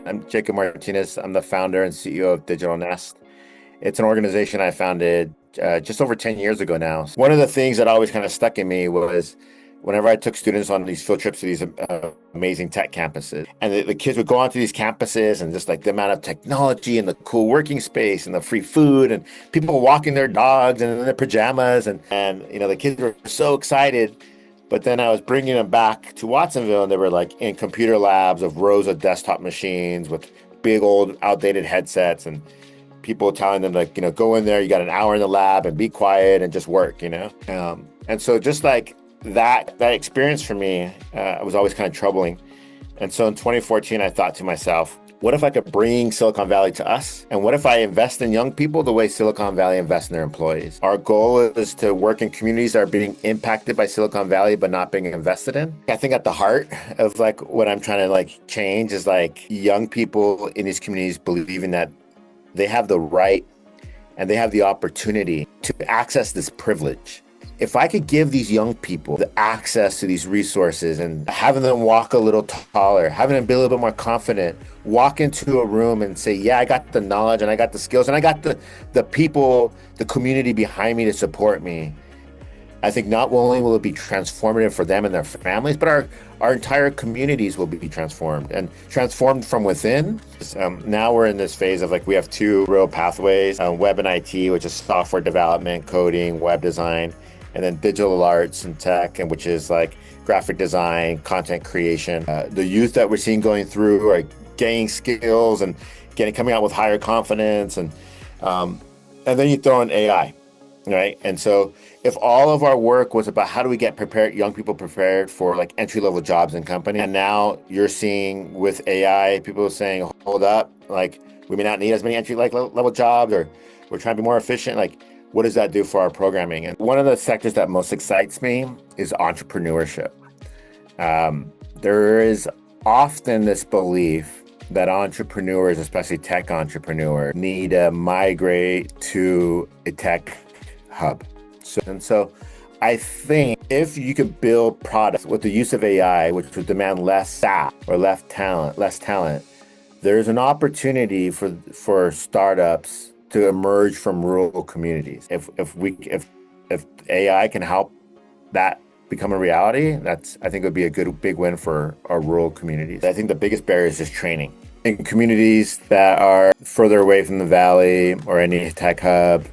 I'm Jacob Martinez. I'm the founder and CEO of Digital Nest. It's an organization I founded just over 10 years ago now. One of the things that always kind of stuck in me was whenever I took students on these field trips to these amazing tech campuses, and the kids would go onto these campuses and just like the amount of technology and the cool working space and the free food and people walking their dogs and in their pajamas and the kids were so excited. But then I was bringing them back to Watsonville, and they were like in computer labs of rows of desktop machines with big old outdated headsets, and people telling them like, go in there, you got an hour in the lab and be quiet and just work. And so just like that experience for me was always kind of troubling. And so in 2014, I thought to myself, what if I could bring Silicon Valley to us? And what if I invest in young people the way Silicon Valley invests in their employees? Our goal is to work in communities that are being impacted by Silicon Valley, but not being invested in. I think at the heart of like what I'm trying to like change is like young people in these communities believing that they have the right and they have the opportunity to access this privilege. If I could give these young people the access to these resources and having them walk a little taller, having them be a little bit more confident, walk into a room and say, yeah, I got the knowledge and I got the skills and I got the people, the community behind me to support me. I think not only will it be transformative for them and their families, but our entire communities will be transformed and transformed from within. Now we're in this phase of like, we have two real pathways, web and IT, which is software development, coding, web design, and then digital arts and tech, and which is like graphic design, content creation. The youth that we're seeing going through are gaining skills and coming out with higher confidence. And then you throw in AI, right? And so if all of our work was about how do we get young people prepared for like entry-level jobs in company, and now you're seeing with AI, people saying, hold up, like we may not need as many entry-level jobs, or we're trying to be more efficient. Like, what does that do for our programming? And one of the sectors that most excites me is entrepreneurship. There is often this belief that entrepreneurs, especially tech entrepreneurs, need to migrate to a tech hub. So I think if you could build products with the use of AI, which would demand less staff or less talent, there's an opportunity for startups to emerge from rural communities. If AI can help that become a reality, I think it would be a big win for our rural communities. I think the biggest barrier is just training. In communities that are further away from the valley or any tech hub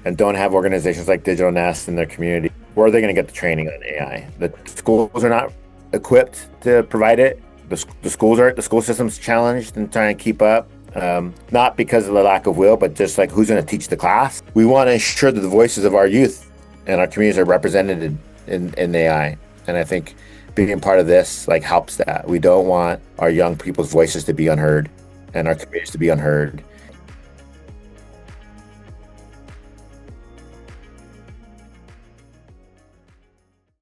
and don't have organizations like Digital Nest in their community, where are they going to get the training on AI? The schools are not equipped to provide it. The school system's challenged in trying to keep up. Not because of the lack of will, but just like who's going to teach the class. We want to ensure that the voices of our youth and our communities are represented in AI. And I think being part of this helps that. We don't want our young people's voices to be unheard and our communities to be unheard.